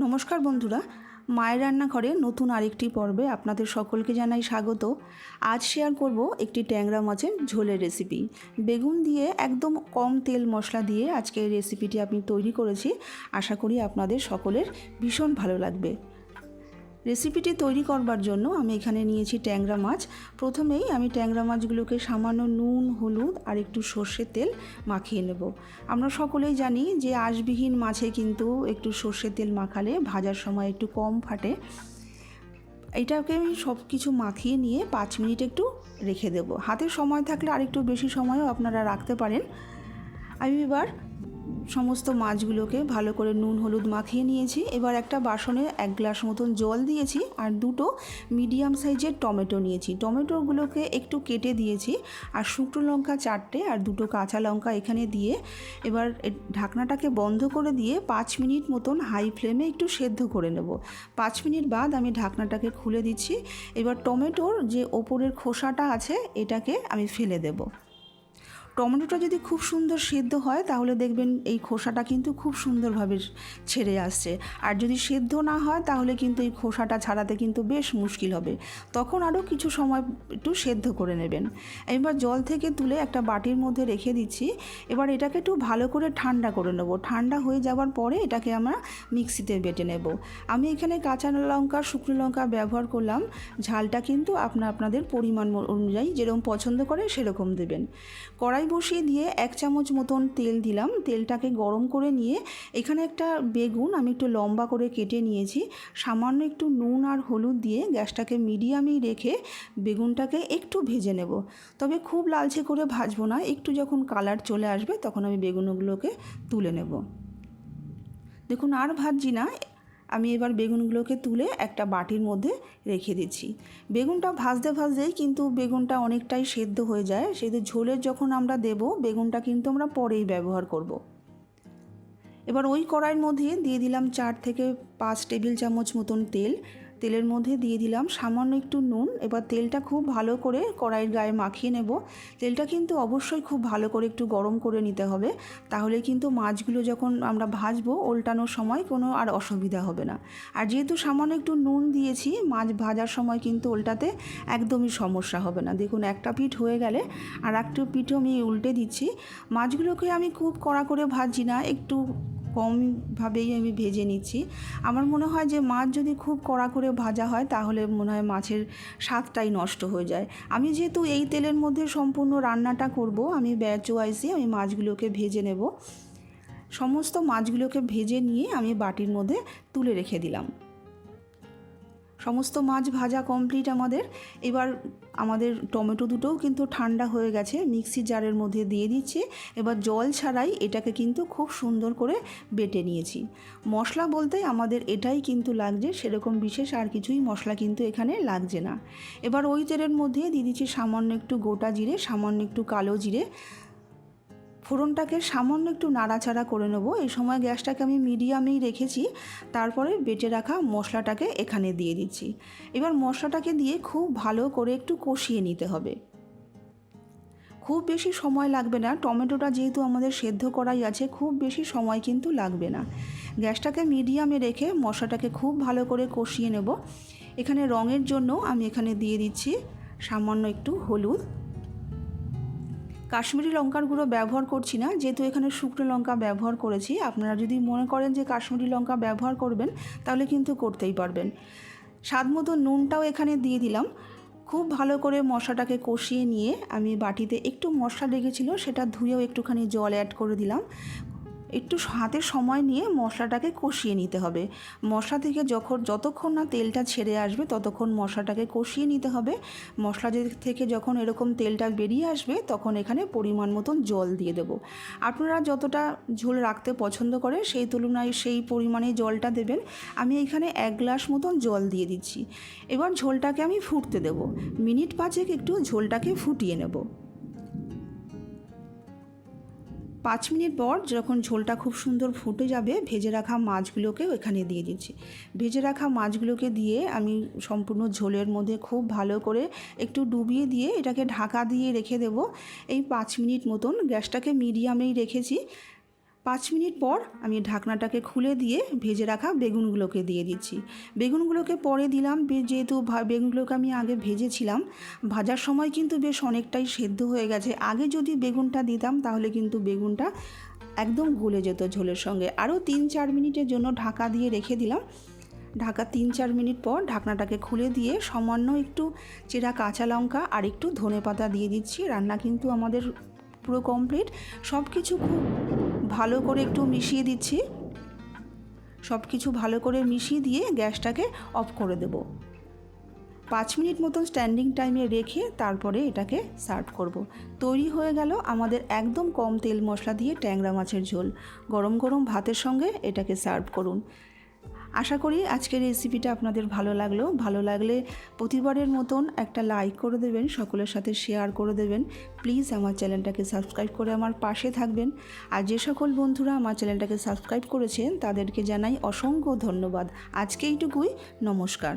নমস্কার বন্ধুরা, মায়ের রান্নাঘরে নতুন আরেকটি পর্বে আপনাদের সকলকে জানাই স্বাগত। আজ শেয়ার করব একটি ট্যাংরা মাছের ঝোলের রেসিপি। বেগুন দিয়ে একদম কম তেল মশলা দিয়ে আজকে এই রেসিপিটি আমি তৈরি করেছি। আশা করি আপনাদের সকলের ভীষণ ভালো লাগবে। রেসিপিটি তৈরি করবার জন্য আমি এখানে নিয়েছি ট্যাংরা মাছ। প্রথমেই আমি ট্যাংরা মাছগুলোকে সামান্য নুন, হলুদ আর একটু সর্ষের তেল মাখিয়ে নেব। আমরা সকলেই জানি যে আঁশবিহীন মাছে কিন্তু একটু সর্ষের তেল মাখালে ভাজার সময় একটু কম ফাটে। এটাকে আমি সব কিছু মাখিয়ে নিয়ে 5 মিনিট একটু রেখে দেব। হাতের সময় থাকলে আরেকটু বেশি সময়ও আপনারা রাখতে পারেন। আমি এবার সমস্ত মাছগুলোকে ভালো করে নুন হলুদ মাখিয়ে নিয়েছি। এবার একটা বাসনে 1 গ্লাস মতন জল দিয়েছি আর দুটো মিডিয়াম সাইজের টমেটো নিয়েছি। টমেটোগুলোকে একটু কেটে দিয়েছি আর শুকনো লঙ্কা 4টে আর দুটো কাঁচা লঙ্কা এখানে দিয়ে এবার ঢাকনাটাকে বন্ধ করে দিয়ে 5 মিনিট মতন হাই ফ্লেমে একটু সেদ্ধ করে নেব। 5 মিনিট বাদ আমি ঢাকনাটাকে খুলে দিচ্ছি। এবার টমেটোর যে ওপরের খোসাটা আছে এটাকে আমি ফেলে দেব। টমেটোটা যদি খুব সুন্দর সেদ্ধ হয় তাহলে দেখবেন এই খোসাটা কিন্তু খুব সুন্দরভাবে ছেড়ে আসছে, আর যদি সেদ্ধ না হয় তাহলে কিন্তু এই খোসাটা ছাড়াতে কিন্তু বেশ মুশকিল হবে। তখন আরও কিছু সময় একটু সেদ্ধ করে নেবেন। এবার জল থেকে তুলে একটা বাটির মধ্যে রেখে দিচ্ছি। এবার এটাকে একটু ভালো করে ঠান্ডা করে নেব। ঠান্ডা হয়ে যাওয়ার পরে এটাকে আমরা মিক্সিতে বেটে নেব। আমি এখানে কাঁচা লঙ্কা, শুকনো লঙ্কা ব্যবহার করলাম। ঝালটা কিন্তু আপনাদের পরিমাণ অনুযায়ী যেরকম পছন্দ করে সেরকম দেবেন। কড়াই বসিয়ে দিয়ে 1 চামচ মতন তেল দিলাম। তেলটাকে গরম করে নিয়ে এখানে একটা বেগুন আমি একটু লম্বা করে কেটে নিয়েছি। সামান্য একটু নুন আর হলুদ দিয়ে গ্যাসটাকে মিডিয়ামেই রেখে বেগুনটাকে একটু ভেজে নেব। তবে খুব লালচে করে ভাজবো না, একটু যখন কালার চলে আসবে তখন আমি বেগুনগুলোকে তুলে নেব। দেখুন আর ভাজছি না, আমি এবার বেগুনগুলোকে তুলে একটা বাটির মধ্যে রেখে দিচ্ছি। বেগুনটা ভাজতে ভাজতেই কিন্তু বেগুনটা অনেকটাই সেদ্ধ হয়ে যায়, সেহেতু ঝোলের যখন আমরা দেব বেগুনটা কিন্তু আমরা পরেই ব্যবহার করব। এবার ওই কড়াইয়ের মধ্যে দিয়ে দিলাম 4 থেকে 5 টেবিল চামচ মতন তেল। তেলের মধ্যে দিয়ে দিলাম সামান্য একটু নুন। এবার তেলটা খুব ভালো করে কড়াইয়ের গায়ে মাখিয়ে নেব। তেলটা কিন্তু অবশ্যই খুব ভালো করে একটু গরম করে নিতে হবে, তাহলে কিন্তু মাছগুলো যখন আমরা ভাজবো ওল্টানোর সময় কোনো আর অসুবিধা হবে না। আর যেহেতু সামান্য একটু নুন দিয়েছি, মাছ ভাজার সময় কিন্তু ওল্টাতে একদমই সমস্যা হবে না। দেখুন একটা পিঠ হয়ে গেলে আর একটা পিঠও আমি উল্টে দিচ্ছি। মাছগুলোকে আমি খুব কড়া করে ভাজছি না, একটু কমভাবেই আমি ভেজে নিচ্ছি। আমার মনে হয় যে মাছ যদি খুব কড়া করে ভাজা হয় তাহলে মনে হয় মাছের স্বাদটাই নষ্ট হয়ে যায়। আমি যেহেতু এই তেলের মধ্যে সম্পূর্ণ রান্নাটা করব, আমি ব্যাচ ওয়াইজে আমি মাছগুলোকে ভেজে নেব। সমস্ত মাছগুলোকে ভেজে নিয়ে আমি বাটির মধ্যে তুলে রেখে দিলাম। সমস্ত মাছ ভাজা কমপ্লিট আমাদের। এবার আমাদের টমেটো দুটোও কিন্তু ঠান্ডা হয়ে গেছে, মিক্সি জারের মধ্যে দিয়ে দিচ্ছি। এবার জল ছাড়াই এটাকে কিন্তু খুব সুন্দর করে বেটে নিয়েছি। মশলা বলতে আমাদের এটাই কিন্তু লাগছে, সেরকম বিশেষ আর কিছুই মশলা কিন্তু এখানে লাগছে না। এবার ওই তেলের মধ্যে দিয়ে দিচ্ছি সামান্য একটু গোটা জিরে, সামান্য একটু কালো জিরে। ফোড়নটাকে সামান্য একটু নাড়াচাড়া করে নেব। এই সময় গ্যাসটাকে আমি মিডিয়ামেই রেখেছি। তারপরে বেটে রাখা মশলাটাকে এখানে দিয়ে দিচ্ছি। এবার মশলাটাকে দিয়ে খুব ভালো করে একটু কষিয়ে নিতে হবে। খুব বেশি সময় লাগবে না, টমেটোটা যেহেতু আমাদের সেদ্ধ করাই আছে, খুব বেশি সময় কিন্তু লাগবে না। গ্যাসটাকে মিডিয়ামে রেখে মশলাটাকে খুব ভালো করে কষিয়ে নেব। এখানে রঙের জন্য আমি এখানে দিয়ে দিচ্ছি সামান্য একটু হলুদ। কাশ্মীরি লঙ্কার গুঁড়ো ব্যবহার করছি না, যেহেতু এখানে শুকনো লঙ্কা ব্যবহার করেছি। আপনারা যদি মনে করেন যে কাশ্মীরি লঙ্কা ব্যবহার করবেন তাহলে কিন্তু করতেই পারবেন। স্বাদ মতো নুনটাও এখানে দিয়ে দিলাম। খুব ভালো করে মশলাটাকে কষিয়ে নিয়ে আমি বাটিতে একটু মশলা লেগেছিলো সেটা ধুয়েও একটুখানি জল অ্যাড করে দিলাম। একটু হাতে সময় নিয়ে মশলাটাকে কষিয়ে নিতে হবে। মশলা থেকে যতক্ষণ না তেলটা ছেড়ে আসবে ততক্ষণ মশলাটাকে কষিয়ে নিতে হবে। মশলা থেকে যখন এরকম তেলটা বেরিয়ে আসবে তখন এখানে পরিমাণ মতন জল দিয়ে দেব। আপনারা যতটা ঝোল রাখতে পছন্দ করে সেই তুলনায় সেই পরিমাণে জলটা দেবেন। আমি এখানে 1 গ্লাস মতন জল দিয়ে দিচ্ছি। এবার ঝোলটাকে আমি ফুটতে দেব। মিনিট 5 একটু ঝোলটাকে ফুটিয়ে নেব। 5 মিনিট পর যখন ঝোলটা খুব সুন্দর ফুটে যাবে, ভেজে রাখা মাছগুলোকেও এখানে দিয়ে দিচ্ছি। ভেজে রাখা মাছগুলোকে দিয়ে আমি সম্পূর্ণ ঝোলের মধ্যে খুব ভালো করে একটু ডুবিয়ে দিয়ে এটাকে ঢাকা দিয়ে রেখে দেব এই 5 মিনিট মতন। গ্যাসটাকে মিডিয়ামেই রেখেছি। 5 মিনিট পর আমি ঢাকনাটাকে খুলে দিয়ে ভেজে রাখা বেগুনগুলোকে দিয়ে দিচ্ছি। বেগুনগুলোকে পরে দিলাম, যেহেতু বেগুনগুলোকে আমি আগে ভেজেছিলাম, ভাজার সময় কিন্তু বেশ অনেকটাই সেদ্ধ হয়ে গেছে। আগে যদি বেগুনটা দিতাম তাহলে কিন্তু বেগুনটা একদম গলে যেত ঝোলের সঙ্গে। আরও 3-4 মিনিটের জন্য ঢাকা দিয়ে রেখে দিলাম। ঢাকা 3-4 মিনিট পর ঢাকনাটাকে খুলে দিয়ে সামান্য একটু চেরা কাঁচা লঙ্কা আর একটু ধনেপাতা দিয়ে দিচ্ছি। রান্না কিন্তু আমাদের পুরো কমপ্লিট। সব কিছু খুব ভালো করে একটু মিশিয়ে দিচ্ছি। সব কিছু ভালো করে মিশিয়ে দিয়ে গ্যাসটাকে অফ করে দেব। 5 মিনিট মতন স্ট্যান্ডিং টাইমে রেখে তারপরে এটাকে সার্ভ করব। তৈরি হয়ে গেল আমাদের একদম কম তেল মশলা দিয়ে ট্যাংরা মাছের ঝোল। গরম গরম ভাতের সঙ্গে এটাকে সার্ভ করুন। আশা করি আজকের রেসিপিটা আপনাদের ভালো লাগলো। ভালো লাগলে প্রতিবারের মতন একটা লাইক করে দেবেন, সকলের সাথে শেয়ার করে দেবেন। প্লিজ আমার চ্যানেলটাকে সাবস্ক্রাইব করে আমার পাশে থাকবেন। আর যে সকল বন্ধুরা আমার চ্যানেলটাকে সাবস্ক্রাইব করেছেন তাদেরকে জানাই অসংখ্য ধন্যবাদ। আজকে এইটুকুই, নমস্কার।